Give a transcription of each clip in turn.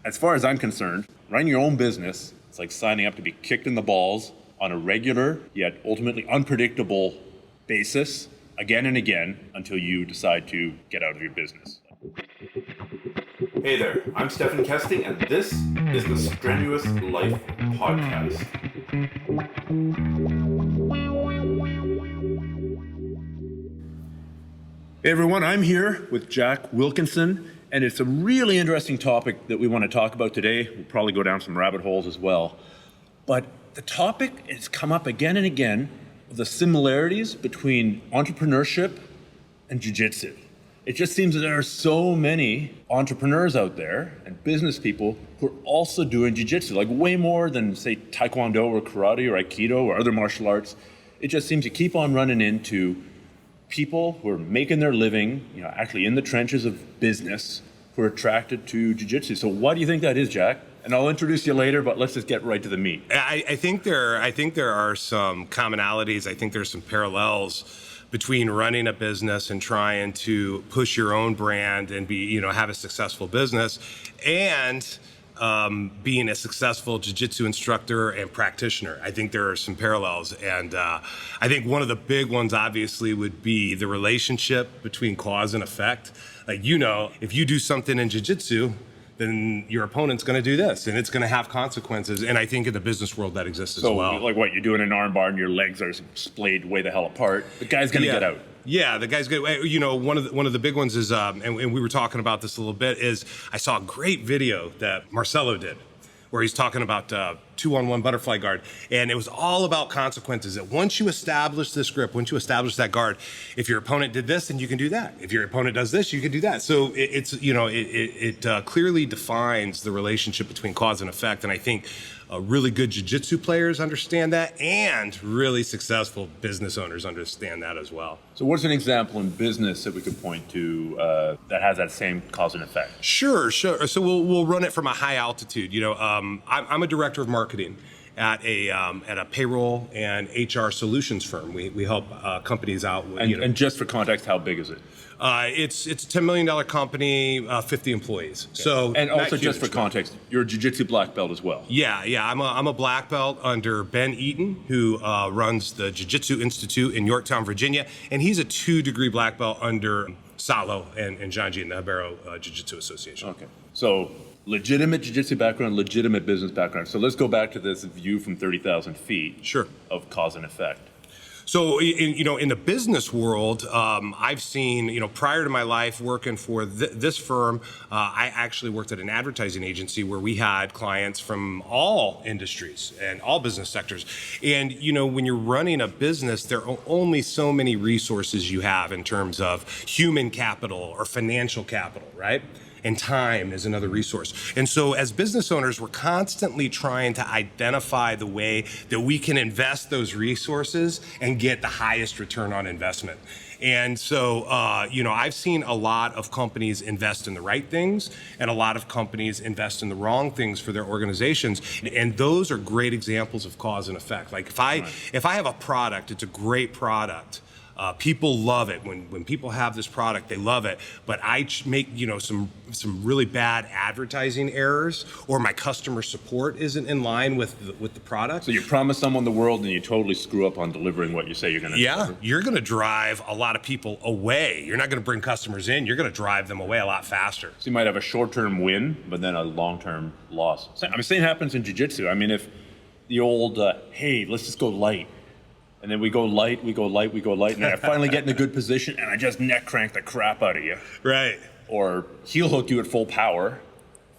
As far as I'm concerned, running your own business, it's like signing up to be kicked in the balls on a regular, yet ultimately unpredictable basis, again and again, until you decide to get out of your business. Hey there, I'm Stephen Kesting, and this is the Strenuous Life Podcast. Hey everyone, I'm here with Jack Wilkinson, and it's a really interesting topic that we want to talk about today. We'll probably go down some rabbit holes as well. But the topic has come up again and again, the similarities between entrepreneurship and jiu-jitsu. It just seems that there are so many entrepreneurs out there and business people who are also doing jiu-jitsu, like way more than, say, taekwondo or karate or aikido or other martial arts. It just seems to keep on running into people who are making their living, actually in the trenches of business, who are attracted to jiu-jitsu. So why do you think that is, Jack? And I'll introduce you later, but let's just get right to the meat. I think there are some commonalities. I think there's some parallels between running a business and trying to push your own brand and have a successful business, and being a successful jiu-jitsu instructor and practitioner. I think there are some parallels. And I think one of the big ones obviously would be the relationship between cause and effect. Like, if you do something in jiu-jitsu, then your opponent's going to do this, and it's going to have consequences. And I think in the business world that exists as well. So, like what, you're doing an arm bar and your legs are splayed way the hell apart, the guy's going to get out. Yeah, the guy's good. One of the big ones is, and we were talking about this a little bit, is I saw a great video that Marcelo did, where he's talking about 2-on-1 butterfly guard, and it was all about consequences. That once you establish this grip, once you establish that guard, if your opponent did this, then you can do that. If your opponent does this, you can do that. So it clearly defines the relationship between cause and effect, and I think really good jiu-jitsu players understand that, and really successful business owners understand that as well. So what's an example in business that we could point to that has that same cause and effect? Sure. So we'll run it from a high altitude. I'm a director of marketing at a payroll and HR solutions firm. We help companies out with, and just for context, how big is it? It's a $10 million company, 50 employees. Okay. So, and also just for context, you're a jiu-jitsu black belt as well. Yeah. I'm a black belt under Ben Eaton, who runs the Jiu-Jitsu Institute in Yorktown, Virginia, and he's a 2-degree black belt under Salo and Janji in the Habero Jiu-Jitsu Association. Okay. So legitimate jiu-jitsu background, legitimate business background. So let's go back to this view from 30,000 feet. Sure. Of cause and effect. So, in the business world, I've seen, prior to my life working for this firm, I actually worked at an advertising agency where we had clients from all industries and all business sectors. And, when you're running a business, there are only so many resources you have in terms of human capital or financial capital, right? And time is another resource. And so as business owners, we're constantly trying to identify the way that we can invest those resources and get the highest return on investment. And so, I've seen a lot of companies invest in the right things, and a lot of companies invest in the wrong things for their organizations. And those are great examples of cause and effect. Like if I have a product, it's a great product. People love it. When people have this product, they love it. But I make some really bad advertising errors, or my customer support isn't in line with the product. So you promise someone the world, and you totally screw up on delivering what you say you're going to. Yeah, you're going to drive a lot of people away. You're not going to bring customers in. You're going to drive them away a lot faster. So you might have a short-term win, but then a long-term loss. Same happens in jiu-jitsu. I mean, if the old hey, let's just go light. And then we go light, and then I finally get in a good position, and I just neck crank the crap out of you. Right. Or heel hook you at full power.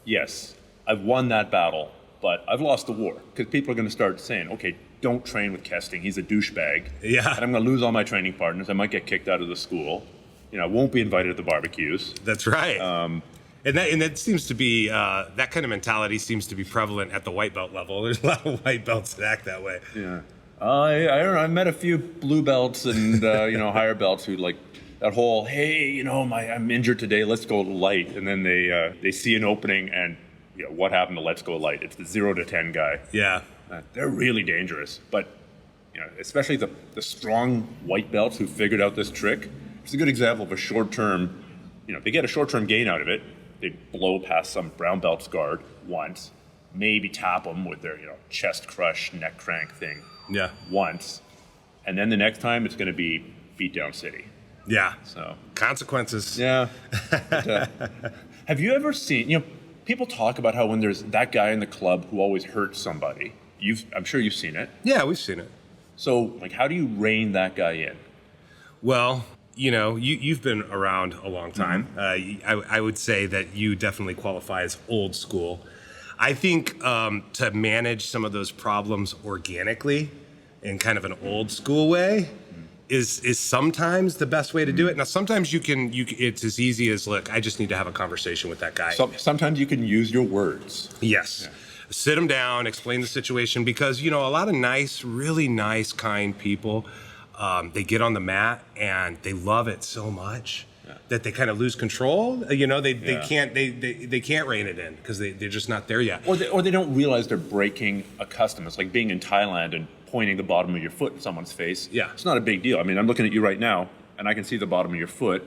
Yes, I've won that battle, but I've lost the war. Because people are going to start saying, okay, don't train with Kesting. He's a douchebag. Yeah. And I'm going to lose all my training partners. I might get kicked out of the school. I won't be invited to the barbecues. That's right. And that seems to be, that kind of mentality seems to be prevalent at the white belt level. There's a lot of white belts that act that way. Yeah. I don't know. I met a few blue belts and higher belts who like that whole, hey, I'm injured today. Let's go light, and then they see an opening, and what happened to let's go light? It's the 0 to 10 guy. Yeah, they're really dangerous. But especially the strong white belts who figured out this trick. It's a good example of a short term. They get a short term gain out of it, they blow past some brown belt's guard once, maybe tap them with their, chest crush, neck crank thing once. And then the next time it's going to be beat down city. Yeah. So consequences. Yeah. But, have you ever seen, people talk about how when there's that guy in the club who always hurts somebody, I'm sure you've seen it. Yeah, we've seen it. So, how do you rein that guy in? Well, you've been around a long time. I would say that you definitely qualify as old school. I think to manage some of those problems organically in kind of an old school way is sometimes the best way to do it. Now, sometimes it's as easy as, look, I just need to have a conversation with that guy. Sometimes you can use your words. Yes. Yeah. Sit them down, explain the situation, because, a lot of nice, really nice, kind people, they get on the mat and they love it so much that they kind of lose control. They can't rein it in because they're just not there yet. Or they don't realize they're breaking a custom. It's like being in Thailand and pointing the bottom of your foot in someone's face. Yeah. It's not a big deal. I mean, I'm looking at you right now and I can see the bottom of your foot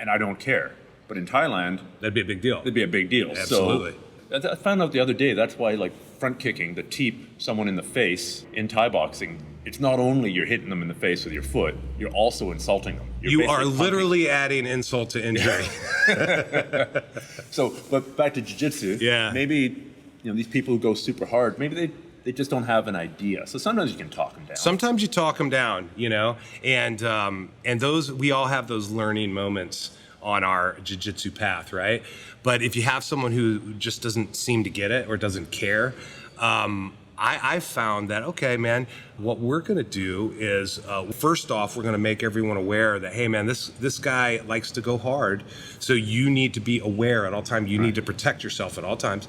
and I don't care. But in Thailand, that'd be a big deal. It'd be a big deal. Absolutely. So I found out the other day, that's why front kicking, the teep someone in the face in Thai boxing, it's not only you're hitting them in the face with your foot, you're also insulting them. You are literally adding insult to injury. So, but back to jiu-jitsu. Yeah. Maybe, these people who go super hard, maybe they just don't have an idea. So sometimes you can talk them down. Sometimes you talk them down, and those, we all have those learning moments on our jiu-jitsu path, right? But if you have someone who just doesn't seem to get it or doesn't care, I've found that, okay, man, what we're going to do is, first off, we're going to make everyone aware that, hey, man, this guy likes to go hard, so you need to be aware at all times. You need to protect yourself at all times.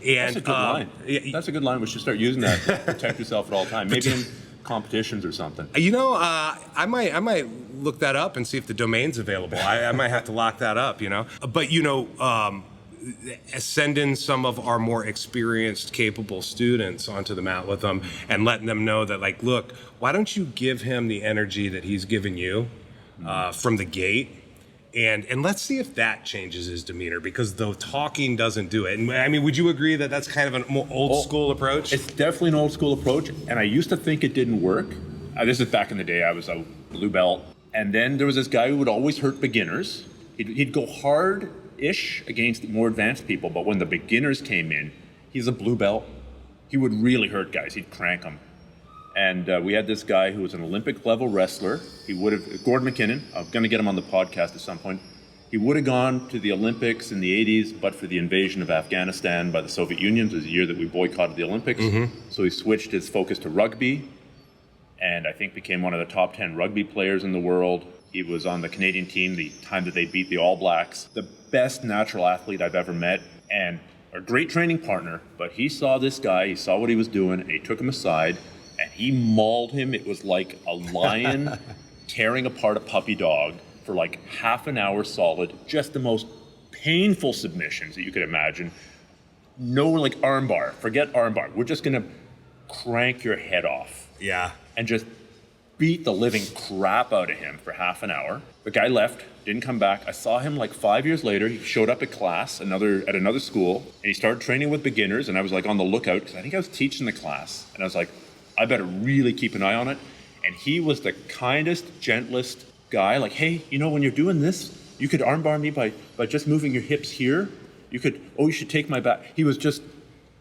And that's a good line. That's a good line. We should start using that. Protect yourself at all times. Maybe in competitions or something. I might look that up and see if the domain's available. I might have to lock that up, But, send in some of our more experienced, capable students onto the mat with them and letting them know that, look, why don't you give him the energy that he's given you from the gate? And let's see if that changes his demeanor, because the talking doesn't do it. And I mean, would you agree that that's kind of an more old school approach? It's definitely an old school approach. And I used to think it didn't work. This is back in the day. I was a blue belt. And then there was this guy who would always hurt beginners. He'd go hard-ish against more advanced people. But when the beginners came in, he's a blue belt. He would really hurt guys. He'd crank them. And we had this guy who was an Olympic level wrestler. He would have, Gordon McKinnon, I'm going to get him on the podcast at some point. He would have gone to the Olympics in the 80s, but for the invasion of Afghanistan by the Soviet Union. It was the year that we boycotted the Olympics. So he switched his focus to rugby, and I think became one of the top 10 rugby players in the world. He was on the Canadian team the time that they beat the All Blacks. The best natural athlete I've ever met, and a great training partner. But he saw this guy, he saw what he was doing, and he took him aside, and he mauled him. It was like a lion tearing apart a puppy dog for like half an hour solid. Just the most painful submissions that you could imagine. No armbar. Forget armbar. We're just going to crank your head off. Yeah. And just beat the living crap out of him for half an hour. The guy left, didn't come back. I saw him 5 years later. He showed up at class, at another school, and he started training with beginners, and I was on the lookout, because I think I was teaching the class, and I was like, I better really keep an eye on it. And he was the kindest, gentlest guy. Hey, when you're doing this, you could armbar me by just moving your hips here. You should take my back. He was just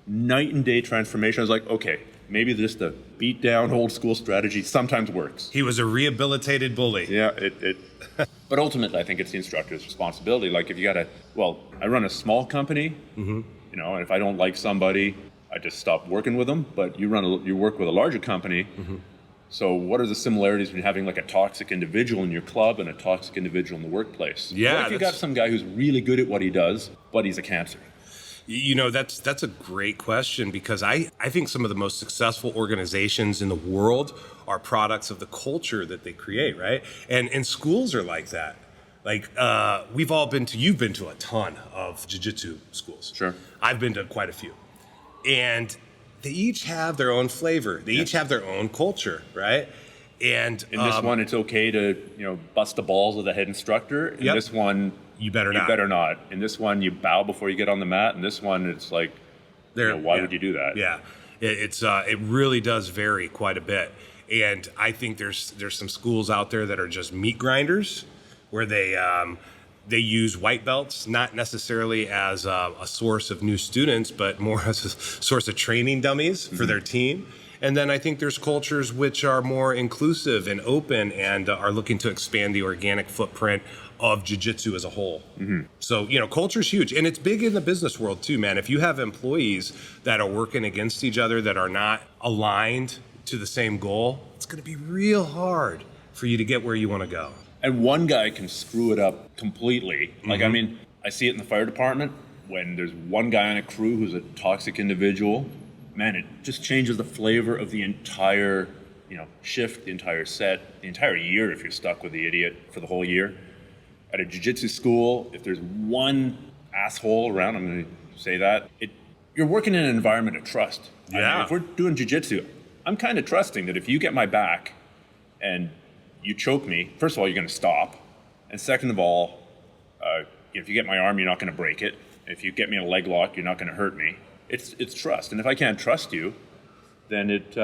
night and day transformation. I was like, okay, maybe just the beat down old school strategy sometimes works. He was a rehabilitated bully. Yeah, it but ultimately I think it's the instructor's responsibility. If you I run a small company, and if I don't like somebody, I just stop working with them. But you work with a larger company. So what are the similarities between having a toxic individual in your club and a toxic individual in the workplace? Yeah. What if you got some guy who's really good at what he does, but he's a cancer? That's a great question, because I think some of the most successful organizations in the world are products of the culture that they create, right? And schools are like that. You've been to a ton of jiu-jitsu schools. Sure. I've been to quite a few. And they each have their own flavor. They each have their own culture, right? And in this one, it's okay to bust the balls of the head instructor. In this one, You better You not. better not. In this one, you bow before you get on the mat. In this one, it's like, why would you do that? Yeah, it really does vary quite a bit, and I think there's some schools out there that are just meat grinders, where they use white belts not necessarily as a source of new students, but more as a source of training dummies for their team. And then I think there's cultures which are more inclusive and open and are looking to expand the organic footprint of jiu-jitsu as a whole. So, culture's huge. And it's big in the business world too, man. If you have employees that are working against each other, that are not aligned to the same goal, it's going to be real hard for you to get where you want to go. And one guy can screw it up completely. Like, I mean, I see it in the fire department when there's one guy on a crew who's a toxic individual. Man, it just changes the flavor of the entire, shift, the entire set, the entire year if you're stuck with the idiot for the whole year. At a jiu-jitsu school, if there's one asshole around, I'm going to say that, you're working in an environment of trust. Yeah. I mean, if we're doing jiu-jitsu, I'm kind of trusting that if you get my back and you choke me, first of all, you're going to stop. And second of all, if you get my arm, you're not going to break it. If you get me in a leg lock, you're not going to hurt me. It's trust. And if I can't trust you, then it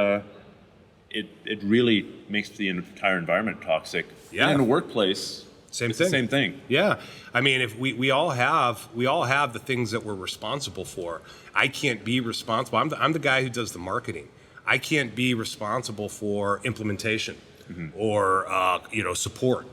really makes the entire environment toxic. Yeah. And in the workplace, Same it's thing. the same thing. Yeah. I mean, if we all have the things that we're responsible for. I can't be responsible. I'm the guy who does the marketing. I can't be responsible for implementation or support.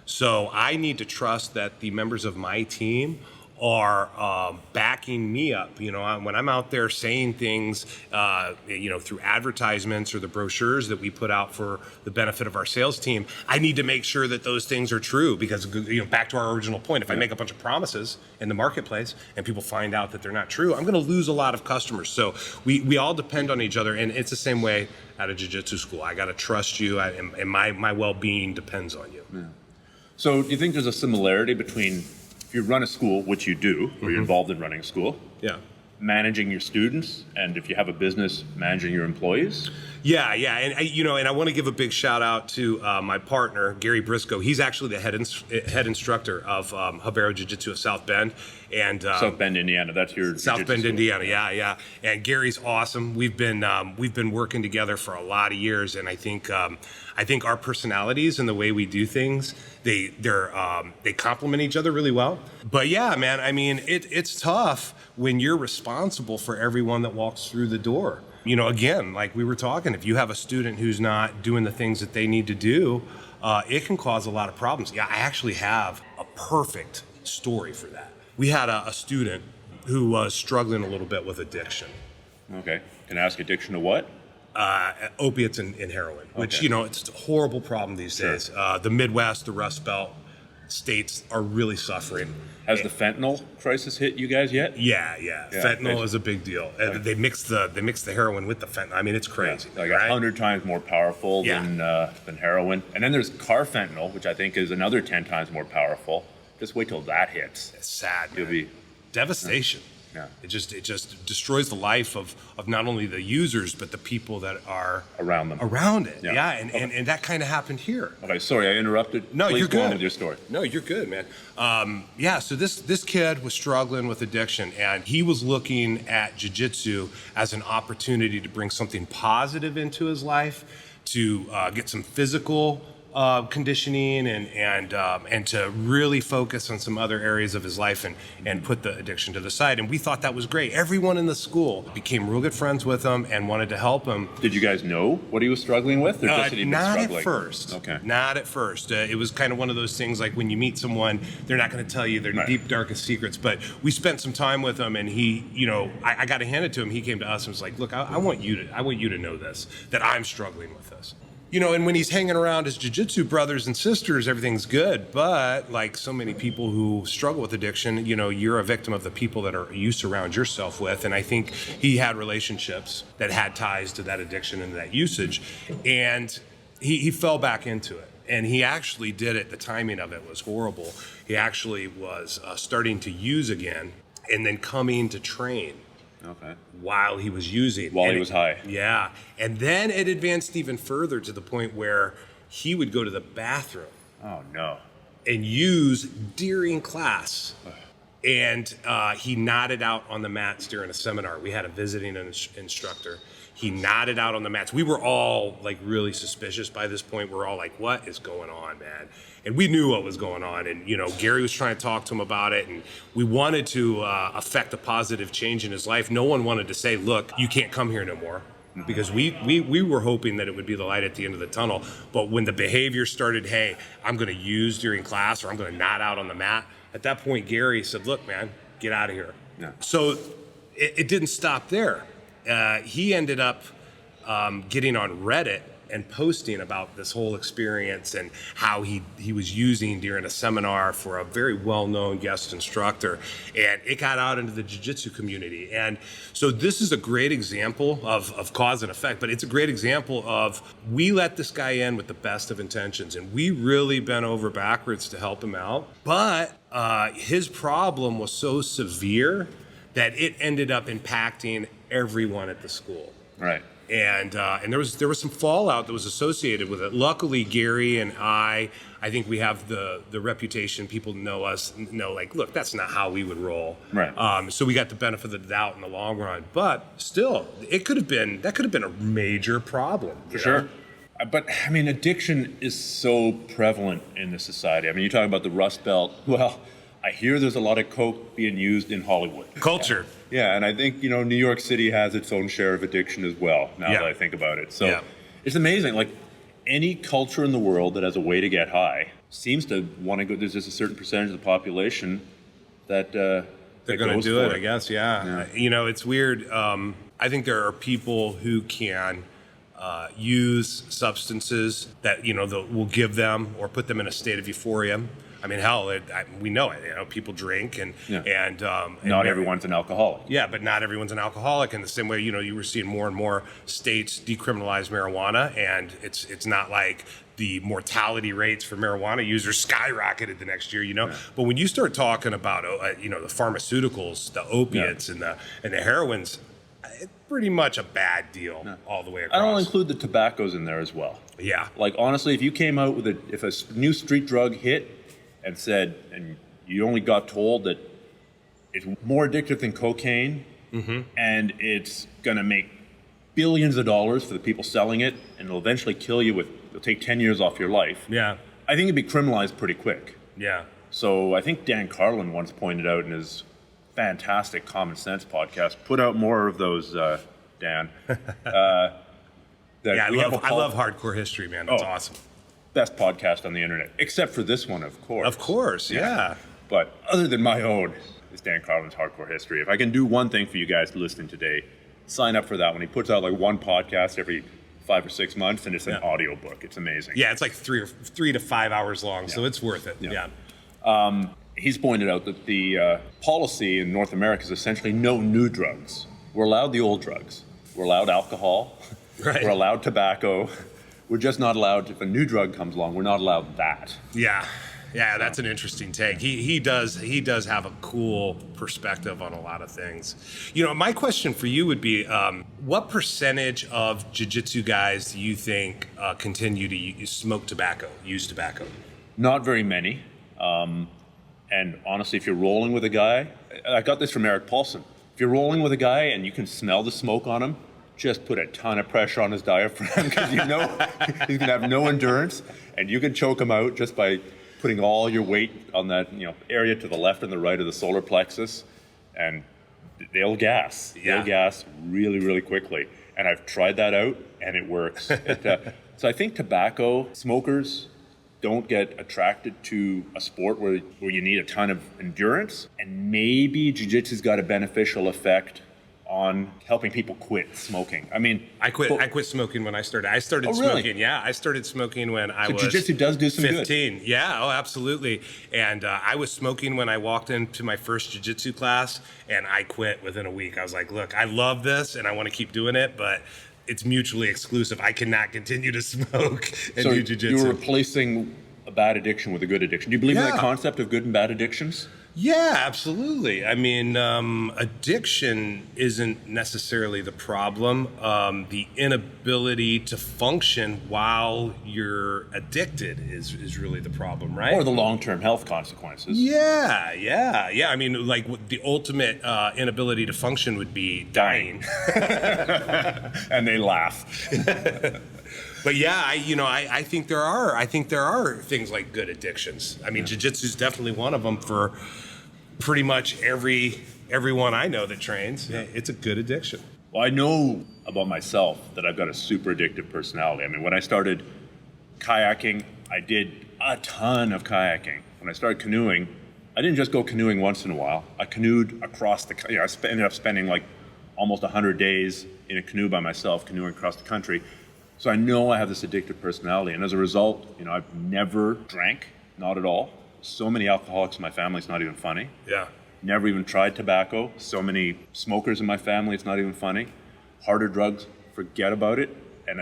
So I need to trust that the members of my team are backing me up. When I'm out there saying things, through advertisements or the brochures that we put out for the benefit of our sales team, I need to make sure that those things are true because, back to our original point, if I make a bunch of promises in the marketplace and people find out that they're not true, I'm going to lose a lot of customers. So we all depend on each other, and it's the same way at a jiu-jitsu school. I got to trust you, and my well-being depends on you. Yeah. So do you think there's a similarity between if you run a school, which you do, or you're involved in running a school, managing your students, and if you have a business, managing your employees? Yeah, and I want to give a big shout out to my partner Gary Briscoe. He's actually the head instructor of Habero Jiu-Jitsu of South Bend, and South Bend, Indiana. That's your South Bend, school. Indiana. Yeah. And Gary's awesome. We've been working together for a lot of years, and I think our personalities and the way we do things, they complement each other really well. But yeah, man, I mean, it's tough when you're responsible for everyone that walks through the door. Again, like we were talking, if you have a student who's not doing the things that they need to do, it can cause a lot of problems. Yeah, I actually have a perfect story for that. We had a student who was struggling a little bit with addiction. Okay. Can I ask addiction to what? Opiates and heroin, which, it's a horrible problem these days. The Midwest, the Rust Belt states are really suffering. Has the fentanyl crisis hit you guys yet? Yeah. Fentanyl is a big deal. They mix the heroin with the fentanyl. I mean, it's crazy. Like 100 times more powerful than heroin. And then there's carfentanyl, which I think is another 10 times more powerful. Just wait till that hits. It's sad, man. You'll be devastation. Yeah. It just destroys the life of not only the users but the people that are around them. Around it. Yeah. And that kind of happened here. Okay, sorry, I interrupted. No, Please you're go on good with your story. No, you're good, man. So this kid was struggling with addiction, and he was looking at jiu-jitsu as an opportunity to bring something positive into his life, to get some physical conditioning and to really focus on some other areas of his life and put the addiction to the side. And we thought that was great. Everyone in the school became real good friends with him and wanted to help him. Did you guys know what he was struggling with, or just that he'd been struggling? Not at first. Okay. Not at first. It was kind of one of those things like when you meet someone, they're not going to tell you their deep, darkest secrets. But we spent some time with him, and he, I got to hand it to him. He came to us and was like, "Look, I want you to know this, that I'm struggling with this." And when he's hanging around his jiu-jitsu brothers and sisters, everything's good. But like so many people who struggle with addiction, you're a victim of the people that you surround yourself with. And I think he had relationships that had ties to that addiction and that usage. And he fell back into it. And he actually did it. The timing of it was horrible. He actually was starting to use again and then coming to train. Okay. While he was using. While he was high. Yeah. And then it advanced even further to the point where he would go to the bathroom. Oh, no. and use during class. And he nodded out on the mats during a seminar. We had a visiting instructor. He nodded out on the mats. We were all like really suspicious by this point. We're all like, what is going on, man? And we knew what was going on. And, you know, Gary was trying to talk to him about it. And we wanted to affect a positive change in his life. No one wanted to say, look, you can't come here no more. Because we were hoping that it would be the light at the end of the tunnel. But when the behavior started, hey, I'm going to use during class, or I'm going to nod out on the mat, at that point, Gary said, look, man, get out of here. Yeah. So it didn't stop there. He ended up getting on Reddit and posting about this whole experience and how he was using during a seminar for a very well-known guest instructor. And it got out into the jiu-jitsu community. And so this is a great example of cause and effect, but it's a great example of we let this guy in with the best of intentions, and we really bent over backwards to help him out. But his problem was so severe that it ended up impacting everyone at the school. Right. And there was some fallout that was associated with it. Luckily, Gary and I think we have the reputation. People know us, know like, look, that's not how we would roll. Right. So we got the benefit of the doubt in the long run. But still, that could have been a major problem. For sure. But I mean, addiction is so prevalent in this society. I mean, you talk about the Rust Belt. Well, I hear there's a lot of coke being used in Hollywood. Culture. Yeah, and I think, you know, New York City has its own share of addiction as well, now that I think about it. So it's amazing. Like, any culture in the world that has a way to get high seems to want to go. There's just a certain percentage of the population that they're going to do it, I guess, yeah. You know, it's weird. I think there are people who can use substances that, you know, will give them or put them in a state of euphoria. I mean, hell, we know it. You know, people drink, and not everyone's an alcoholic. Yeah, but not everyone's an alcoholic. In the same way, you know, you were seeing more and more states decriminalize marijuana, and it's not like the mortality rates for marijuana users skyrocketed the next year. You know, but when you start talking about you know, the pharmaceuticals, the opiates, and the heroines, it's pretty much a bad deal all the way across. I don't include the tobaccos in there as well. Yeah. Like, honestly, if you came out with if a new street drug hit and said, and you only got told that it's more addictive than cocaine, and it's gonna make billions of dollars for the people selling it, and it'll eventually kill you it'll take 10 years off your life. Yeah. I think it'd be criminalized pretty quick. Yeah. So I think Dan Carlin once pointed out in his fantastic Common Sense podcast, put out more of those, Dan. I love hardcore history, man. That's awesome. Best podcast on the internet, except for this one, of course. Of course, yeah. But other than my own, is Dan Carlin's Hardcore History. If I can do one thing for you guys listening today, sign up for that one. He puts out like one podcast every 5 or 6 months, and it's an audio book. It's amazing. Yeah, it's like 3 to 5 hours long, so it's worth it. Yeah. He's pointed out that the policy in North America is essentially no new drugs. We're allowed the old drugs. We're allowed alcohol. Right. We're allowed tobacco. We're just not allowed, if a new drug comes along, we're not allowed that. Yeah, that's an interesting take. He does have a cool perspective on a lot of things. You know, my question for you would be, what percentage of jiu-jitsu guys do you think continue to use tobacco? Not very many. And honestly, if you're rolling with a guy, I got this from Eric Paulson. If you're rolling with a guy and you can smell the smoke on him, just put a ton of pressure on his diaphragm, because you know he's gonna have no endurance, and you can choke him out just by putting all your weight on that, you know, area to the left and the right of the solar plexus, and they'll gas. They'll gas really, really quickly. And I've tried that out, and it works. So I think tobacco smokers don't get attracted to a sport where you need a ton of endurance, and maybe jiu-jitsu's got a beneficial effect on helping people quit smoking. I mean, I quit smoking when I started. I started smoking. Yeah, I started smoking when I was jiu-jitsu does do some 15. Good. Yeah, oh, absolutely. And I was smoking when I walked into my first jiu-jitsu class, and I quit within a week. I was like, look, I love this, and I want to keep doing it, but it's mutually exclusive. I cannot continue to smoke and do jiu-jitsu. You're replacing a bad addiction with a good addiction. Do you believe in that concept of good and bad addictions? Yeah, absolutely. I mean, addiction isn't necessarily the problem. The inability to function while you're addicted is really the problem, right? Or the long-term health consequences. Yeah. I mean, like the ultimate inability to function would be dying. And they laugh. But yeah, I think there are things like good addictions. I mean, Jiu-Jitsu is definitely one of them for pretty much everyone I know that trains. Yeah, it's a good addiction. Well, I know about myself that I've got a super addictive personality. I mean, when I started kayaking, I did a ton of kayaking. When I started canoeing, I didn't just go canoeing once in a while. I canoed across I ended up spending like almost 100 days in a canoe by myself, canoeing across the country. So I know I have this addictive personality. And as a result, I've never drank, not at all. So many alcoholics in my family, it's not even funny. Yeah. Never even tried tobacco. So many smokers in my family, it's not even funny. Harder drugs, forget about it. And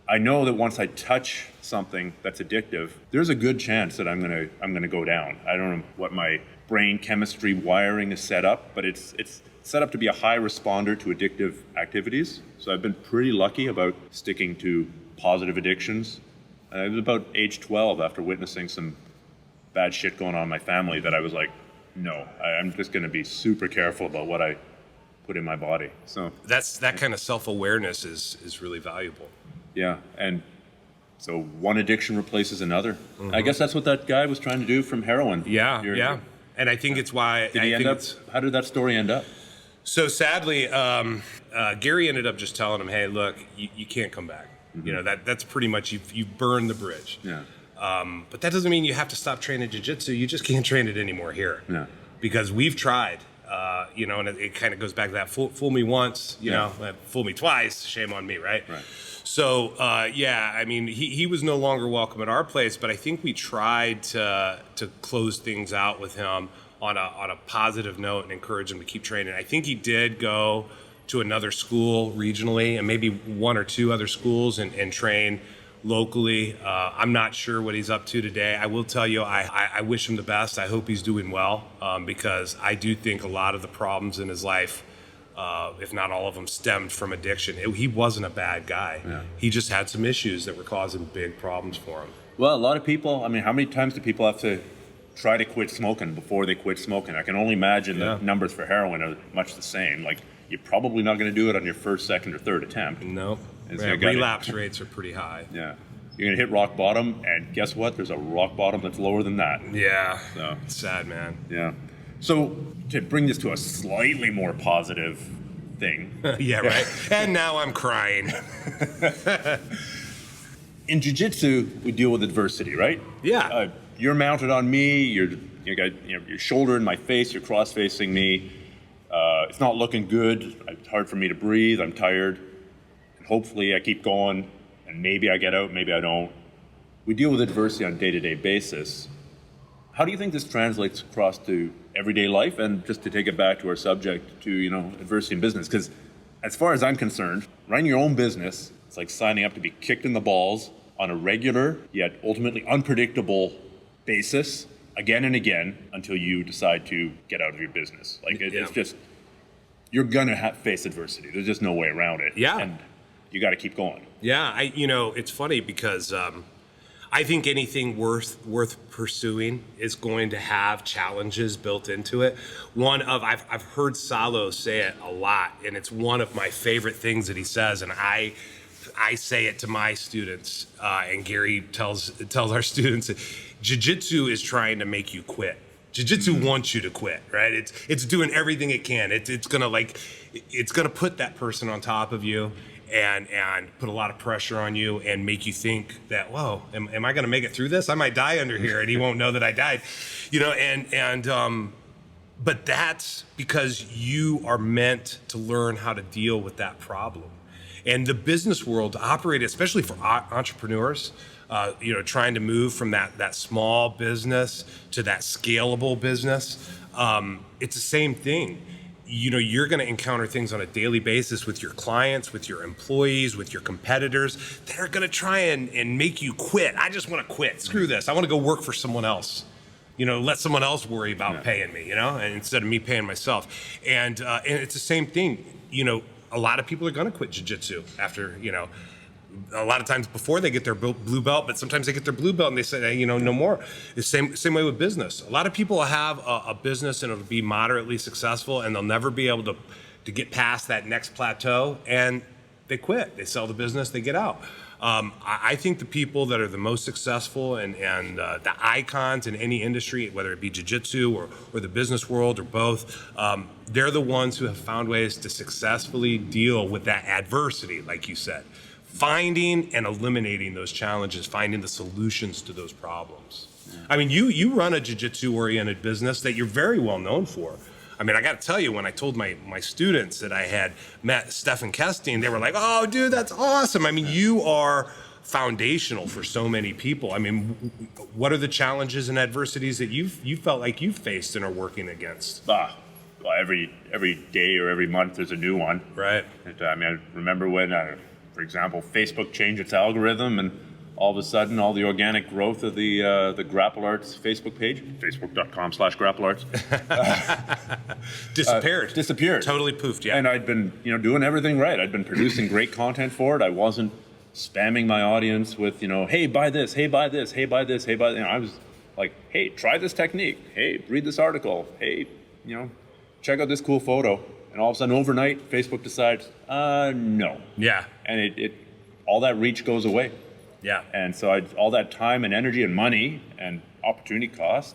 I know that once I touch something that's addictive, there's a good chance that I'm gonna go down. I don't know what my brain chemistry wiring is set up, but it's set up to be a high responder to addictive activities. So I've been pretty lucky about sticking to positive addictions. It was about age 12, after witnessing some bad shit going on in my family, that I was like, no, I'm just going to be super careful about what I put in my body. So that kind of self-awareness is really valuable. Yeah, and so one addiction replaces another. Mm-hmm. I guess that's what that guy was trying to do from heroin. Yeah. And I think it's why. How did that story end up? So sadly, Gary ended up just telling him, "Hey, look, you can't come back. Mm-hmm. That's pretty much you've burned the bridge." Yeah. But that doesn't mean you have to stop training jiu-jitsu. You just can't train it anymore here. Yeah. Because we've tried, and it kind of goes back to that fool me once, fool me twice, shame on me, right? Right. So, I mean, he was no longer welcome at our place, but I think we tried to close things out with him on a positive note and encourage him to keep training. I think he did go to another school regionally and maybe one or two other schools and train locally. I'm not sure what he's up to today. I will tell you, I wish him the best. I hope he's doing well, because I do think a lot of the problems in his life, if not all of them, stemmed from addiction. He wasn't a bad guy. Yeah. He just had some issues that were causing big problems for him. Well, a lot of people, I mean, how many times do people have to try to quit smoking before they quit smoking? I can only imagine the numbers for heroin are much the same. Like, you're probably not going to do it on your first, second, or third attempt. No. Relapse rates are pretty high. Yeah. You're going to hit rock bottom, and guess what? There's a rock bottom that's lower than that. Yeah. So it's sad, man. Yeah. So to bring this to a slightly more positive thing. Yeah, right. And now I'm crying. In jiu-jitsu, we deal with adversity, right? Yeah. You're mounted on me. You got your shoulder in my face. You're cross-facing me. It's not looking good. It's hard for me to breathe. I'm tired. And hopefully, I keep going, and maybe I get out. Maybe I don't. We deal with adversity on a day-to-day basis. How do you think this translates across to everyday life? And just to take it back to our subject, to adversity in business, because as far as I'm concerned, running your own business, it's like signing up to be kicked in the balls on a regular yet ultimately unpredictable basis again and again until you decide to get out of your business. Like it's just, you're gonna face adversity. There's just no way around it. Yeah, and you got to keep going. Yeah, it's funny because I think anything worth pursuing is going to have challenges built into it. I've heard Salo say it a lot, and it's one of my favorite things that he says, and I say it to my students, and Gary tells our students that Jiu-Jitsu is trying to make you quit. Jiu-Jitsu wants you to quit, right? It's doing everything it can. It's gonna put that person on top of you and put a lot of pressure on you and make you think that, whoa, am I gonna make it through this? I might die under here and he won't know that I died, but that's because you are meant to learn how to deal with that problem. And the business world operated, especially for entrepreneurs, trying to move from that small business to that scalable business, it's the same thing. You're going to encounter things on a daily basis with your clients, with your employees, with your competitors that are going to try and make you quit. I just want to quit. Screw this. I want to go work for someone else. let someone else worry about paying me, and instead of me paying myself. And it's the same thing. A lot of people are going to quit jiu-jitsu after, a lot of times before they get their blue belt, but sometimes they get their blue belt and they say, hey, no more. The same way with business. A lot of people have a business and it'll be moderately successful and they'll never be able to get past that next plateau, and they quit. They sell the business, they get out. I think the people that are the most successful and the icons in any industry, whether it be jiu-jitsu or the business world or both, they're the ones who have found ways to successfully deal with that adversity, like you said. Finding and eliminating those challenges, finding the solutions to those problems. Yeah. I mean, you run a jiu-jitsu oriented business that you're very well known for. I mean, I got to tell you, when I told my students that I had met Stefan Kesting, they were like, oh, dude, that's awesome. I mean, you are foundational for so many people. I mean, what are the challenges and adversities that you felt like you've faced and are working against? Well, every day or every month there's a new one. Right. I mean, I remember when, for example, Facebook changed its algorithm, and all of a sudden, all the organic growth of the Grapple Arts Facebook page, facebook.com/Grapple Arts, disappeared. Totally poofed, yeah. And I'd been, doing everything right. I'd been producing great content for it. I wasn't spamming my audience with, hey, buy this, hey, buy this, hey, buy this, hey, buy this. I was like, hey, try this technique. Hey, read this article. Hey, check out this cool photo. And all of a sudden, overnight, Facebook decides, no. Yeah. And it all that reach goes away. Yeah. And so all that time and energy and money and opportunity cost,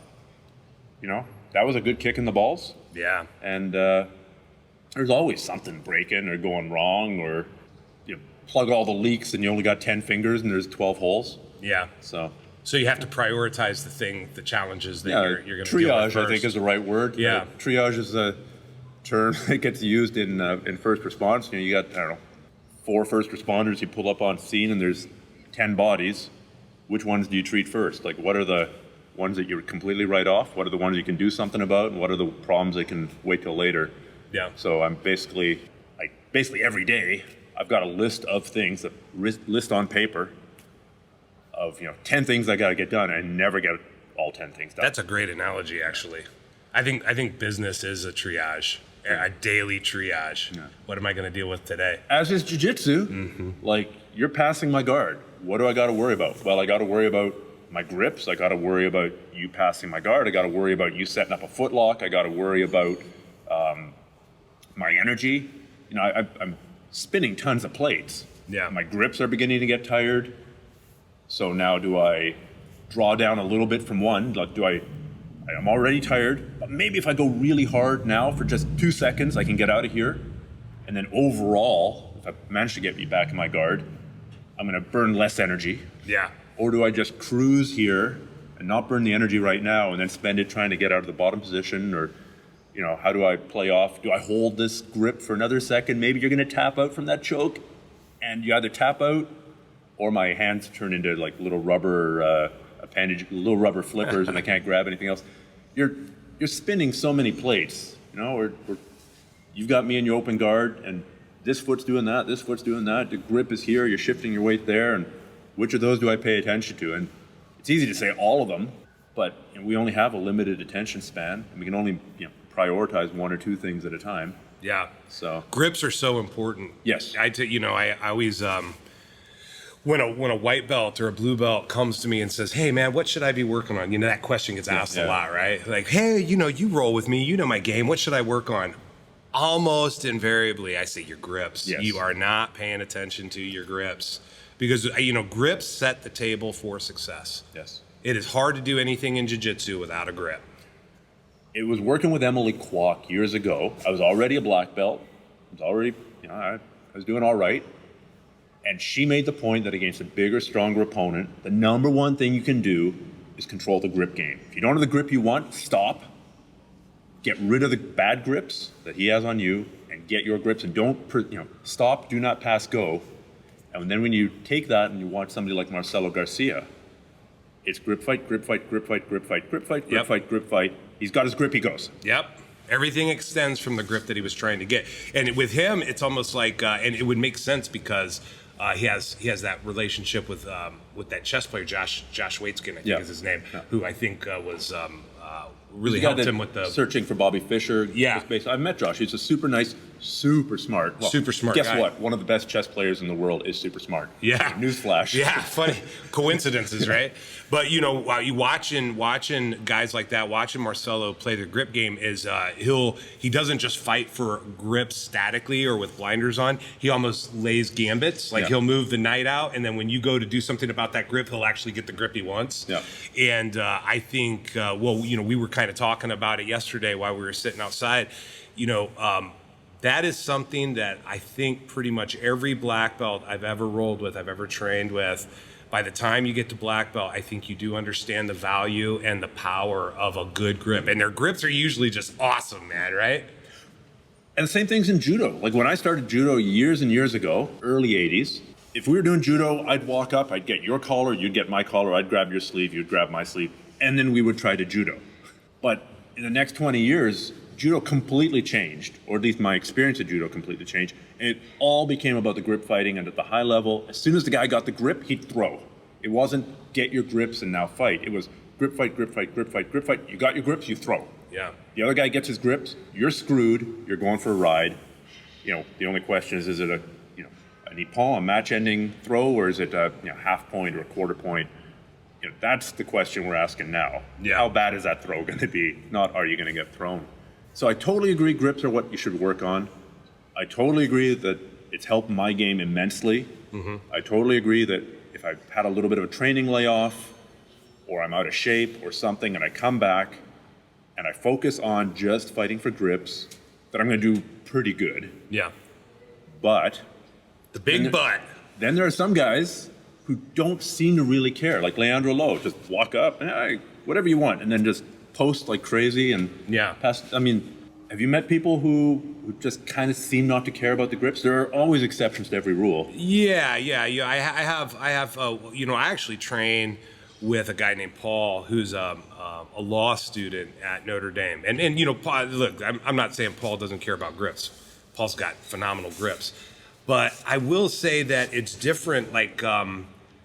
that was a good kick in the balls. Yeah. And there's always something breaking or going wrong, or you plug all the leaks and you only got 10 fingers and there's 12 holes. Yeah. So you have to prioritize the challenges that you're going to deal with first. Triage, I think, is the right word. Yeah. Triage is a term that gets used in first response. You got, 4 first responders you pull up on scene and there's 10 bodies. Which ones do you treat first? Like, what are the ones that you completely write off? What are the ones you can do something about? And what are the problems that can wait till later? Yeah. So I'm basically every day, I've got a list of things, that list on paper of 10 things I got to get done. I never get all 10 things done. That's a great analogy, actually. I think business is a triage, a daily triage. Yeah. What am I going to deal with today? As is jiu-jitsu, like, you're passing my guard. What do I got to worry about? Well, I got to worry about my grips. I got to worry about you passing my guard. I got to worry about you setting up a foot lock. I got to worry about my energy. I'm spinning tons of plates. Yeah. My grips are beginning to get tired. So now do I draw down a little bit from one? Like, I'm already tired, but maybe if I go really hard now for just 2 seconds, I can get out of here. And then overall, if I manage to get me back in my guard, I'm going to burn less energy. Yeah. Or do I just cruise here and not burn the energy right now and then spend it trying to get out of the bottom position? Or, how do I play off? Do I hold this grip for another second? Maybe you're going to tap out from that choke, and you either tap out or my hands turn into like little rubber appendage, little rubber flippers, and I can't grab anything else. You're spinning so many plates, you've got me in your open guard, and this foot's doing that, this foot's doing that, the grip is here, you're shifting your weight there, and which of those do I pay attention to? And it's easy to say all of them, but we only have a limited attention span, and we can only prioritize 1 or 2 things at a time. Yeah. So grips are so important. Yes. I always when a white belt or a blue belt comes to me and says, hey man, what should I be working on? That question gets asked a lot, right? Like, hey, you roll with me, my game, what should I work on? Almost invariably, I say your grips. Yes. You are not paying attention to your grips, because grips set the table for success. Yes. It is hard to do anything in jiu-jitsu without a grip. It was working with Emily Kwok years ago. I was already a black belt. I was doing all right. And she made the point that against a bigger, stronger opponent, the number one thing you can do is control the grip game. If you don't have the grip you want, stop. Get rid of the bad grips that he has on you and get your grips, and don't, stop, do not pass, go. And then when you take that and you watch somebody like Marcelo Garcia, it's grip fight, grip fight, grip fight, grip fight, grip fight, grip fight, grip fight. He's got his grip, he goes. Yep. Everything extends from the grip that he was trying to get. And with him, it's almost like, and it would make sense because he has that relationship with that chess player, Josh Waitzkin, I think is his name, who I think was really The guy helped that him with the searching for Bobby Fischer. Yeah. I've met Josh. He's a super nice, super smart. Well, Super smart Guess guy. what? One of the best chess players in the world is super smart. Yeah. Newsflash. Yeah, funny coincidences, right? But you know, while you watching guys like that, watching Marcelo play the grip game is he doesn't just fight for grips statically or with blinders on. He almost lays gambits. Like he'll move the knight out, and then when you go to do something about that grip, he'll actually get the grip he wants. Yeah. And I think, we were kind of talking about it yesterday while we were sitting outside. That is something that I think pretty much every black belt I've ever rolled with, I've ever trained with, by the time you get to black belt, I think you do understand the value and the power of a good grip. And their grips are usually just awesome, man, right? And the same thing's in judo. Like when I started judo years and years ago, early 80s, if we were doing judo, I'd walk up, I'd get your collar, you'd get my collar, I'd grab your sleeve, you'd grab my sleeve, and then we would try to judo. But in the next 20 years, judo completely changed, or at least my experience of judo completely changed, and it all became about the grip fighting. And at the high level, as soon as the guy got the grip, he'd throw. It wasn't get your grips and now fight. It was grip fight, grip fight, grip fight, grip fight. You got your grips, you throw. Yeah. The other guy gets his grips, you're screwed, you're going for a ride. The only question is it a neat paw, a match-ending throw, or is it a half point or a quarter point? That's the question we're asking now. Yeah. How bad is that throw going to be? Not are you going to get thrown? So I totally agree grips are what you should work on. I totally agree that it's helped my game immensely. Mm-hmm. I totally agree that if I've had a little bit of a training layoff or I'm out of shape or something and I come back and I focus on just fighting for grips, that I'm going to do pretty good. Yeah. But The big but. then there are some guys who don't seem to really care, like Leandro Lowe. Just walk up, whatever you want, and then just post like crazy and pass. I mean, have you met people who just kind of seem not to care about the grips? There are always exceptions to every rule. Yeah. I have. I actually train with a guy named Paul, who's a law student at Notre Dame. And Paul, look, I'm not saying Paul doesn't care about grips. Paul's got phenomenal grips. But I will say that it's different. Like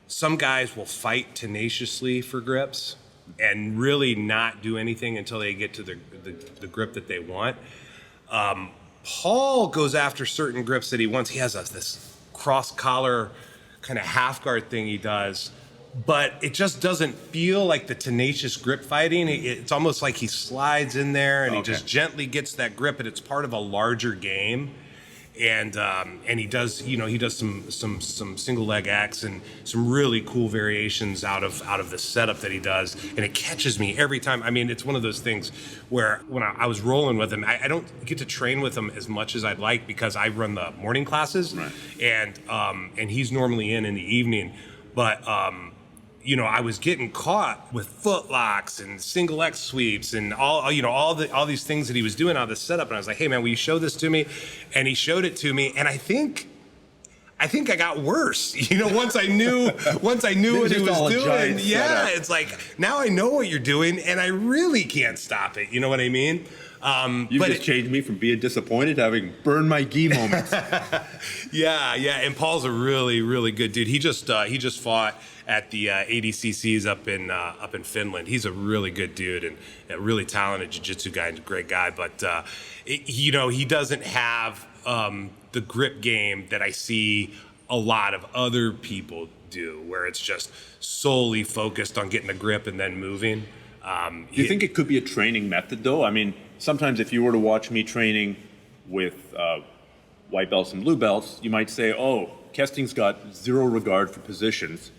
some guys will fight tenaciously for grips and really not do anything until they get to the grip that they want. Paul goes after certain grips that he wants. He has this cross collar kind of half guard thing he does, but it just doesn't feel like the tenacious grip fighting. It's almost like he slides in there and he just gently gets that grip, and it's part of a larger game. And he does some single leg X and some really cool variations out of the setup that he does, and it catches me every time. I mean, it's one of those things where when I was rolling with him, I don't get to train with him as much as I'd like because I run the morning classes, right. And he's normally in the evening, but I was getting caught with foot locks and single X sweeps and all these things that he was doing out of the setup. And I was like, hey man, will you show this to me? And he showed it to me. And I think I got worse. Once I knew what he was doing. Yeah. It's like, now I know what you're doing and I really can't stop it. You know what I mean? You've changed me from being disappointed to having burned my gi moments. Yeah. And Paul's a really, really good dude. He just fought at the ADCCs up in Finland. He's a really good dude and a really talented jiu-jitsu guy and a great guy. But he doesn't have the grip game that I see a lot of other people do, where it's just solely focused on getting the grip and then moving. Do you think it could be a training method, though? I mean, sometimes if you were to watch me training with white belts and blue belts, you might say, oh, Kesting's got zero regard for positions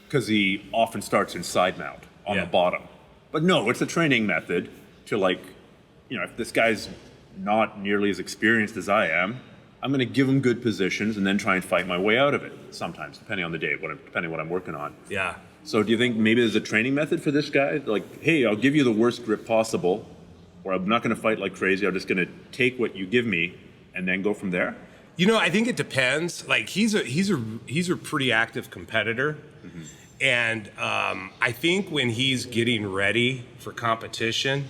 because he often starts in side mount on the bottom. But no, it's a training method to if this guy's not nearly as experienced as I am, I'm going to give him good positions and then try and fight my way out of it sometimes, depending on the day, depending on what I'm working on. Yeah. So do you think maybe there's a training method for this guy? Like, hey, I'll give you the worst grip possible, or I'm not going to fight like crazy. I'm just going to take what you give me and then go from there? I think it depends. Like he's a pretty active competitor. Mm-hmm. And I think when he's getting ready for competition,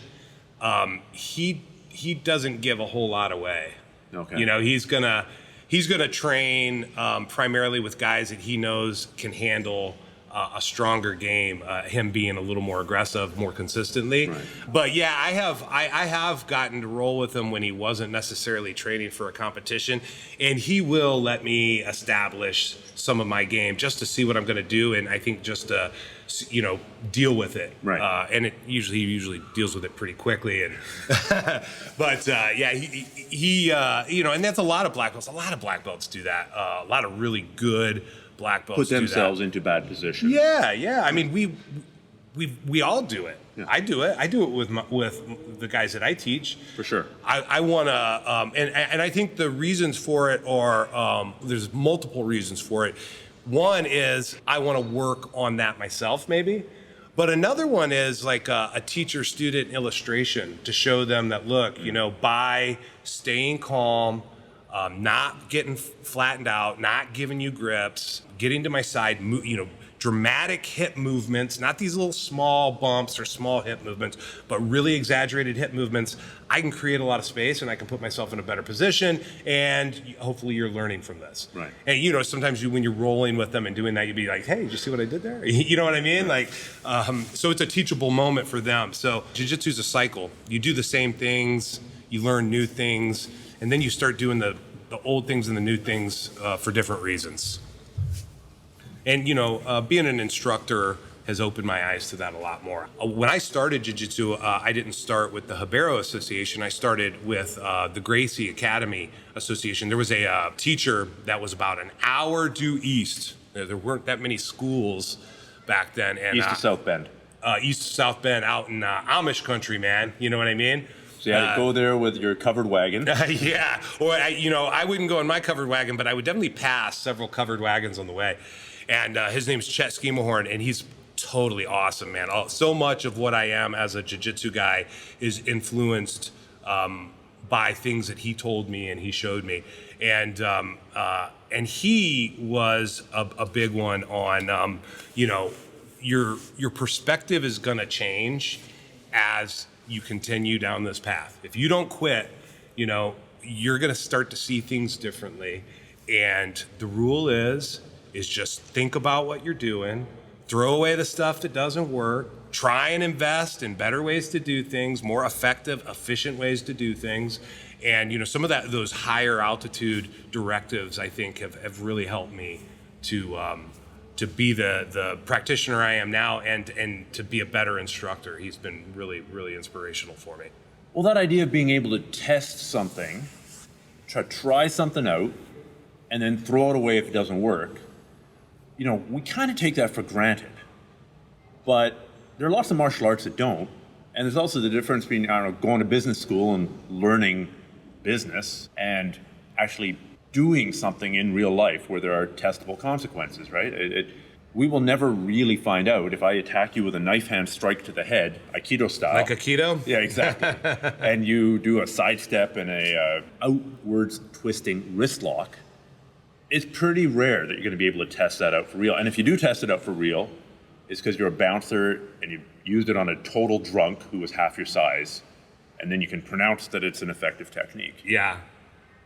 he doesn't give a whole lot away. Okay. He's gonna train primarily with guys that he knows can handle a stronger game, him being a little more aggressive, more consistently. Right. But yeah, I have gotten to roll with him when he wasn't necessarily training for a competition, and he will let me establish some of my game just to see what I'm going to do, and I think just to, deal with it. Right. And he usually deals with it pretty quickly. And but yeah, he and that's a lot of black belts. A lot of black belts do that. A lot of really good black belts Put themselves do that. into bad positions. Yeah. I mean, we all do it. Yeah. I do it with the guys that I teach. For sure. I want to, and I think the reasons for it are there's multiple reasons for it. One is I want to work on that myself, maybe. But another one is like a teacher-student illustration to show them that, look, by staying calm, not getting flattened out, not giving you grips, getting to my side, dramatic hip movements, not these little small bumps or small hip movements, but really exaggerated hip movements. I can create a lot of space and I can put myself in a better position, and hopefully you're learning from this. Right. And sometimes when you're rolling with them and doing that, you'd be like, hey, did you see what I did there? You know what I mean? Like, so it's a teachable moment for them. So jiu-jitsu is a cycle. You do the same things, you learn new things, and then you start doing the old things and the new things for different reasons. And, being an instructor has opened my eyes to that a lot more. When I started Jiu-Jitsu, I didn't start with the Habero Association. I started with the Gracie Academy Association. There was a teacher that was about an hour due east. There weren't that many schools back then. And, East to South Bend. East to South Bend, out in Amish country, man. You know what I mean? So you had to go there with your covered wagon. Yeah. Or, I wouldn't go in my covered wagon, but I would definitely pass several covered wagons on the way. And his name's Chet Schemahorn, and he's totally awesome, man. So much of what I am as a jiu-jitsu guy is influenced by things that he told me and he showed me. And he was a big one on, your perspective is going to change as you continue down this path. If you don't quit, you're going to start to see things differently. And the rule is just think about what you're doing, throw away the stuff that doesn't work, try and invest in better ways to do things, more effective, efficient ways to do things. And, some of those higher altitude directives, I think, have really helped me to be the practitioner I am now and to be a better instructor. He's been really, really inspirational for me. Well, that idea of being able to test something, try something out, and then throw it away if it doesn't work, we kind of take that for granted. But there are lots of martial arts that don't. And there's also the difference between, going to business school and learning business and actually doing something in real life where there are testable consequences, right? We will never really find out if I attack you with a knife hand strike to the head, Aikido style. Like Aikido? Yeah, exactly. And you do a sidestep and a outwards twisting wrist lock. It's pretty rare that you're going to be able to test that out for real. And if you do test it out for real, it's because you're a bouncer and you used it on a total drunk who was half your size. And then you can pronounce that it's an effective technique. Yeah.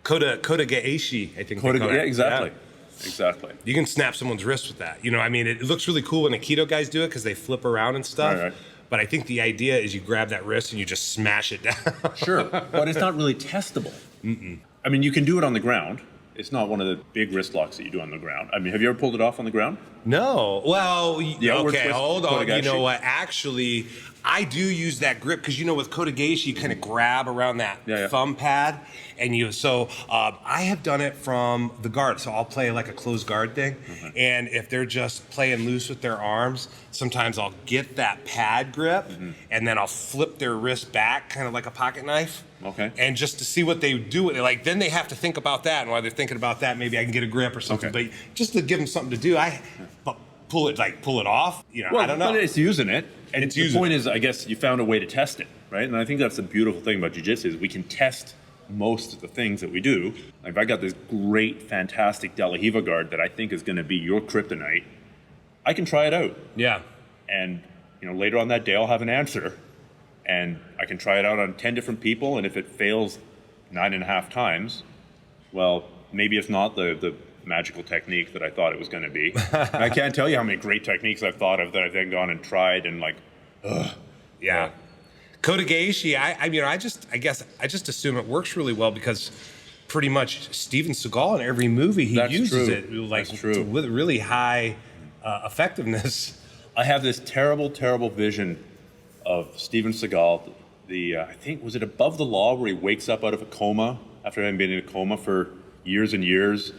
Koda Gaeshi, I think. Yeah, exactly. Yeah. Exactly. You can snap someone's wrist with that. It looks really cool when Aikido guys do it because they flip around and stuff. Right. But I think the idea is you grab that wrist and you just smash it down. Sure. But it's not really testable. Mm-mm. I mean, you can do it on the ground. It's not one of the big wrist locks that you do on the ground. I mean, have you ever pulled it off on the ground? No. Well, okay, hold on. Kotegaeshi. You know what? Actually, I do use that grip because, with Kotegaeshi, you kind of grab around that thumb pad. And I have done it from the guard. So I'll play like a closed guard thing. Mm-hmm. And if they're just playing loose with their arms, sometimes I'll get that pad grip and then I'll flip their wrist back, kind of like a pocket knife. Okay. And just to see what they do with it. Then they have to think about that. And while they're thinking about that, maybe I can get a grip or something. Okay. But just to give them something to do, but pull it off. I don't know. But it's using it. And the point is, I guess you found a way to test it, right? And I think that's the beautiful thing about jiu-jitsu is we can test most of the things that we do. If I got this great, fantastic De La Riva guard that I think is going to be your kryptonite, I can try it out. Yeah. And, later on that day, I'll have an answer. And I can try it out on 10 different people. And if it fails 9.5 times, well, maybe it's not the magical technique that I thought it was going to be. And I can't tell you how many great techniques I've thought of that I've then gone and tried and like, ugh. Yeah. Kotegaeshi, I guess I just assume it works really well because pretty much Steven Seagal in every movie he uses it like with really high effectiveness. I have this terrible, terrible vision of Steven Seagal. I think, was it Above the Law, where he wakes up out of a coma after having been in a coma for years and years,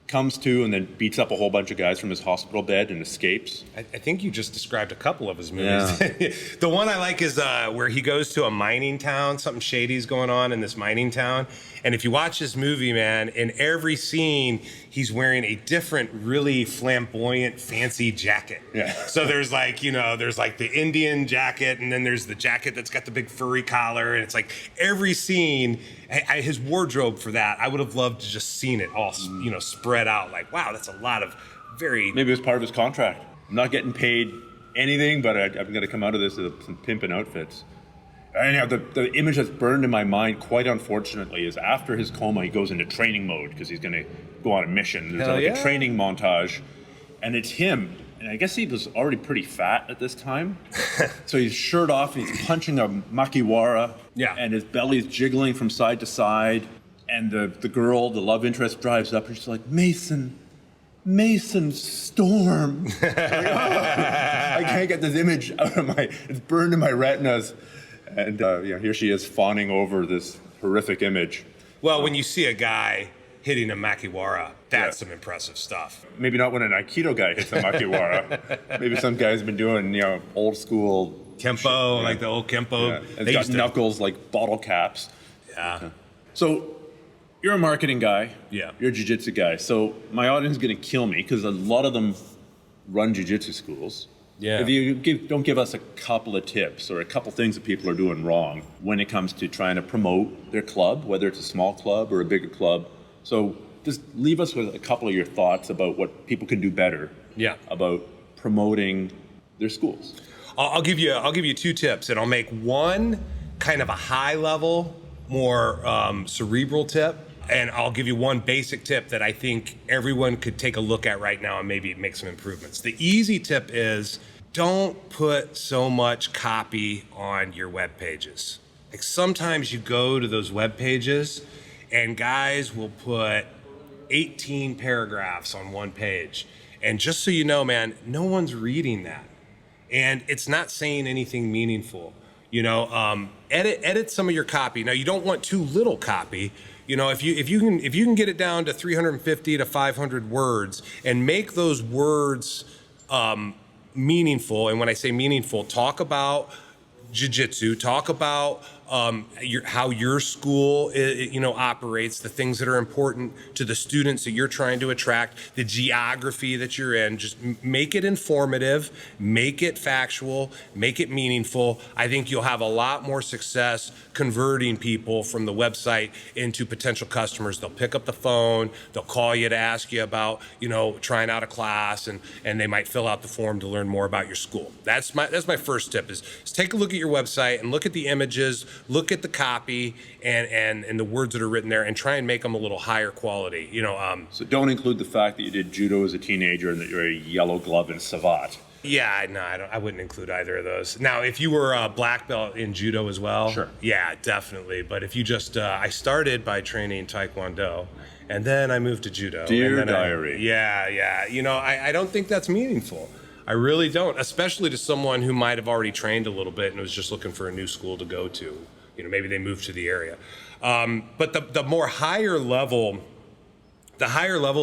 comes to and then beats up a whole bunch of guys from his hospital bed and escapes. I think you just described a couple of his movies. Yeah. The one I like is where he goes to a mining town. Something shady's going on in this mining town. And if you watch this movie, man, in every scene, he's wearing a different, really flamboyant, fancy jacket. Yeah. So there's like, there's like the Indian jacket, and then there's the jacket that's got the big furry collar. And it's like every scene, his wardrobe for that, I would have loved to just seen it all, spread out. Like, wow, that's a lot of very... Maybe it was part of his contract. I'm not getting paid anything, but I'm going to come out of this with some pimping outfits. Anyhow, the image that's burned in my mind, quite unfortunately, is after his coma, he goes into training mode because he's going to go on a mission. There's a training montage, and it's him. And I guess he was already pretty fat at this time. So he's shirt off, and he's punching a makiwara, and his belly's jiggling from side to side. And the girl, the love interest, drives up, and she's like, Mason Storm. Like, I can't get this image out of it's burned in my retinas. And here she is fawning over this horrific image. Well, when you see a guy hitting a makiwara, that's some impressive stuff. Maybe not when an Aikido guy hits a makiwara. Maybe some guy's been doing, old school Kempo, like the old Kempo. Yeah. And it's got knuckles like bottle caps. Yeah. So you're a marketing guy. Yeah. You're a jiu-jitsu guy. So my audience is going to kill me because a lot of them run jiu-jitsu schools. Yeah. If you don't give us a couple of tips or a couple things that people are doing wrong when it comes to trying to promote their club, whether it's a small club or a bigger club. So just leave us with a couple of your thoughts about what people can do better about promoting their schools. I'll give you two tips, and I'll make one kind of a high level, more cerebral tip, and I'll give you one basic tip that I think everyone could take a look at right now and maybe make some improvements. The easy tip is don't put so much copy on your web pages. Like sometimes you go to those web pages and guys will put 18 paragraphs on one page. And just so you know, man, no one's reading that. And it's not saying anything meaningful. Edit some of your copy. Now you don't want too little copy. If you can get it down to 350 to 500 words and make those words meaningful. And when I say meaningful, talk about jiu-jitsu, talk about how your school operates, the things that are important to the students that you're trying to attract, the geography that you're in. Just make it informative, make it factual, make it meaningful. I think you'll have a lot more success converting people from the website into potential customers. They'll pick up the phone, they'll call you to ask you about, trying out a class, and they might fill out the form to learn more about your school. That's my first tip is take a look at your website and look at the images, look at the copy and the words that are written there, and try and make them a little higher quality. So don't include the fact that you did judo as a teenager and that you're a yellow glove in savate. Yeah, no, I wouldn't include either of those. Now, if you were a black belt in judo as well, sure. Yeah, definitely. But if you just, I started by training Taekwondo, and then I moved to judo. Dear diary. I don't think that's meaningful. I really don't, especially to someone who might have already trained a little bit and was just looking for a new school to go to. Maybe they moved to the area. But the higher level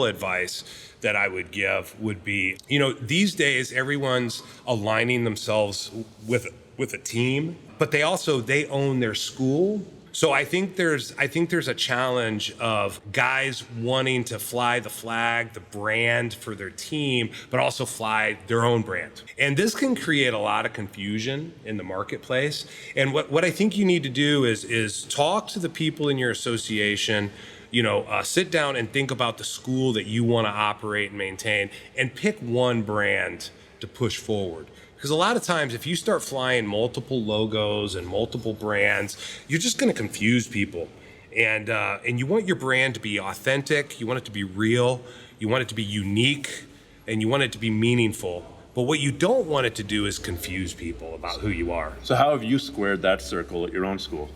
advice that I would give would be, these days everyone's aligning themselves with a team, but they own their school. So I think there's a challenge of guys wanting to fly the flag, the brand for their team, but also fly their own brand. And this can create a lot of confusion in the marketplace. And what I think you need to do is talk to the people in your association, sit down and think about the school that you want to operate and maintain, and pick one brand to push forward. Because a lot of times, if you start flying multiple logos and multiple brands, you're just going to confuse people. And you want your brand to be authentic, you want it to be real, you want it to be unique, and you want it to be meaningful. But what you don't want it to do is confuse people about who you are. So how have you squared that circle at your own school?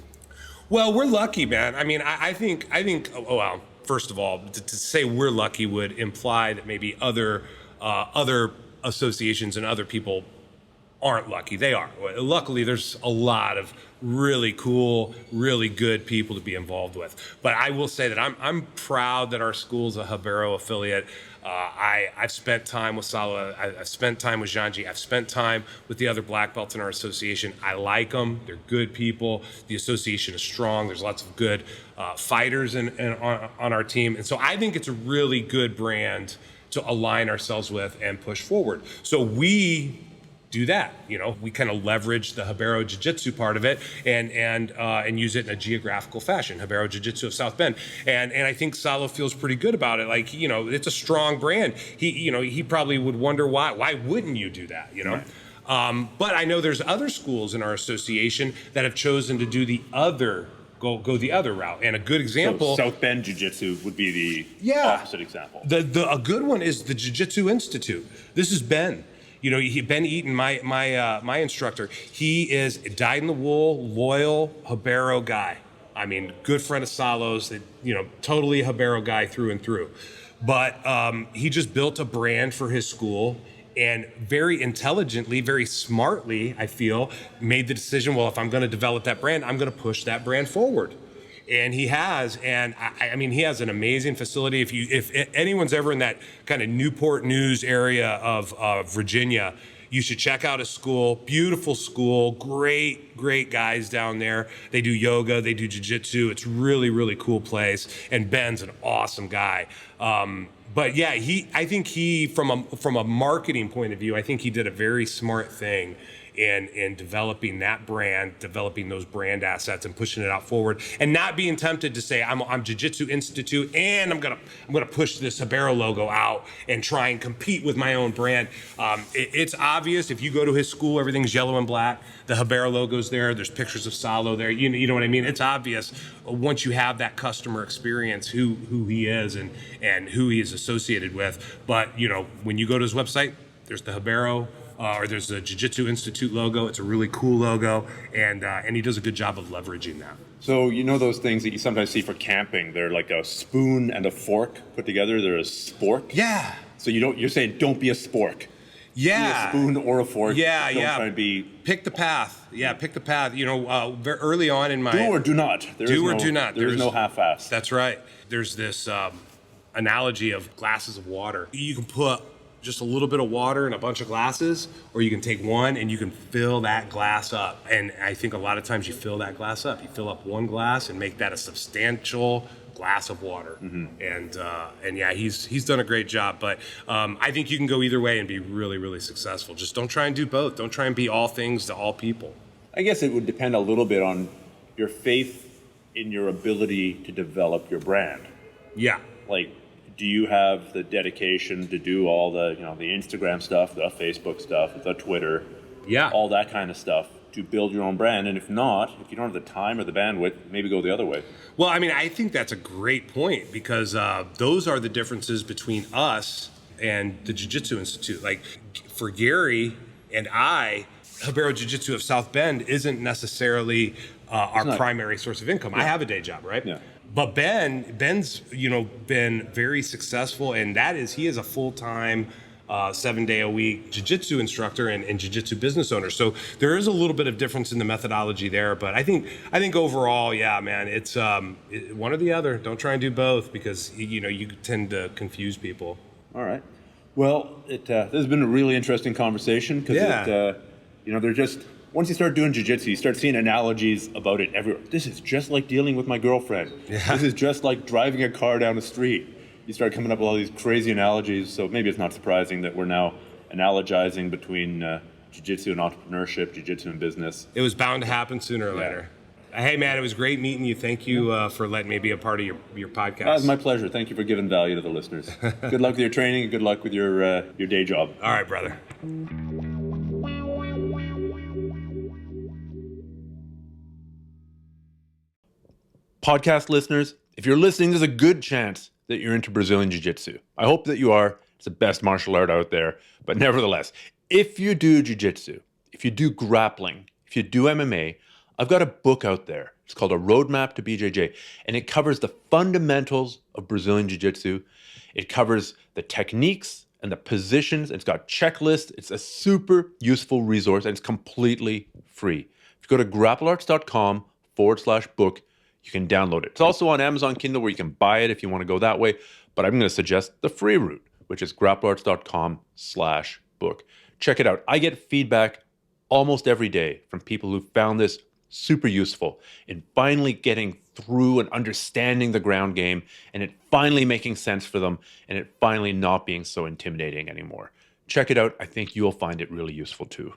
Well, we're lucky, man. I mean, I think, oh, well, first of all, to say we're lucky would imply that maybe other associations and other people aren't lucky. They are. Luckily, there's a lot of really cool, really good people to be involved with. But I will say that I'm proud that our school's a Habero affiliate. I've spent time with Salo. I've spent time with Janji. I've spent time with the other black belts in our association. I like them. They're good people. The association is strong. There's lots of good fighters on our team. And so I think it's a really good brand to align ourselves with and push forward. So we do that. We kind of leverage the Habero Jiu-Jitsu part of it and use it in a geographical fashion. Habero Jiu-Jitsu of South Bend, and I think Salo feels pretty good about it. Like it's a strong brand. He probably would wonder why wouldn't you do that? Right. But I know there's other schools in our association that have chosen to do the other. Go the other route. And a good example. So South Bend Jiu-Jitsu would be the opposite example. A good one is the Jiu-Jitsu Institute. This is Ben. Ben Eaton, my instructor, he is dyed-in-the-wool, loyal Habero guy. I mean, good friend of Salo's, totally a Habero guy through and through. But he just built a brand for his school and very intelligently, very smartly, I feel, made the decision, well, if I'm going to develop that brand, I'm going to push that brand forward. And he has, and I mean, he has an amazing facility. If anyone's ever in that kind of Newport News area of Virginia, you should check out his school. Beautiful school, great guys down there. They do yoga, they do jiu-jitsu. It's really, really cool place. And Ben's an awesome guy. But yeah, I think he, from a marketing point of view, I think he did a very smart thing in developing that brand, developing those brand assets and pushing it out forward, and not being tempted to say I'm Jiu-Jitsu Institute and I'm gonna push this Habero logo out and try and compete with my own brand. It's obvious if you go to his school, everything's yellow and black. The Habero logo's there. There's pictures of Salo there. You know what I mean? It's obvious once you have that customer experience who he is and who he is associated with. But when you go to his website, there's the Habero. Or there's a Jiu-Jitsu Institute logo. It's a really cool logo, and he does a good job of leveraging that. So those things that you sometimes see for camping, they're like a spoon and a fork put together. They're a spork. Yeah. So you're saying don't be a spork. Yeah. Be a spoon or a fork. Yeah, don't try to be. Pick the path. Yeah, pick the path. Very early on in my do or do not. Do not. There's no half-ass. That's right. There's this analogy of glasses of water. You can put just a little bit of water in a bunch of glasses, or you can take one and you can fill that glass up. And I think a lot of times you fill that glass up. You fill up one glass and make that a substantial glass of water. Mm-hmm. And yeah, he's done a great job. But I think you can go either way and be really, really successful. Just don't try and do both. Don't try and be all things to all people. I guess it would depend a little bit on your faith in your ability to develop your brand. Yeah. Like, do you have the dedication to do all the, the Instagram stuff, the Facebook stuff, the Twitter, all that kind of stuff to build your own brand? And if not, if you don't have the time or the bandwidth, maybe go the other way. Well, I mean, I think that's a great point because those are the differences between us and the Jiu-Jitsu Institute. Like for Gary and I, Habero Jiu-Jitsu of South Bend isn't necessarily our primary source of income. I have a day job, right? Yeah. But Ben's been very successful, and he is a full-time 7-day-a-week jiu-jitsu instructor and jiu-jitsu business owner. So there is a little bit of difference in the methodology there, but I think overall, yeah, man, it's one or the other. Don't try and do both because you tend to confuse people. All right. Well, this has been a really interesting conversation because they're just. Once you start doing jiu-jitsu, you start seeing analogies about it everywhere. This is just like dealing with my girlfriend. Yeah. This is just like driving a car down the street. You start coming up with all these crazy analogies. So maybe it's not surprising that we're now analogizing between jiu-jitsu and entrepreneurship, jiu-jitsu and business. It was bound to happen sooner or later. Hey, man, it was great meeting you. Thank you for letting me be a part of your podcast. That was my pleasure. Thank you for giving value to the listeners. Good luck with your training and good luck with your day job. All right, brother. Podcast listeners, if you're listening, there's a good chance that you're into Brazilian Jiu-Jitsu. I hope that you are. It's the best martial art out there. But nevertheless, if you do Jiu-Jitsu, if you do grappling, if you do MMA, I've got a book out there. It's called A Roadmap to BJJ, and it covers the fundamentals of Brazilian Jiu-Jitsu. It covers the techniques and the positions. It's got checklists. It's a super useful resource, and it's completely free. If you go to grapplearts.com/book, you can download it. It's also on Amazon Kindle where you can buy it if you want to go that way. But I'm going to suggest the free route, which is grapplearts.com/book. Check it out. I get feedback almost every day from people who found this super useful in finally getting through and understanding the ground game, and it finally making sense for them, and it finally not being so intimidating anymore. Check it out. I think you'll find it really useful too.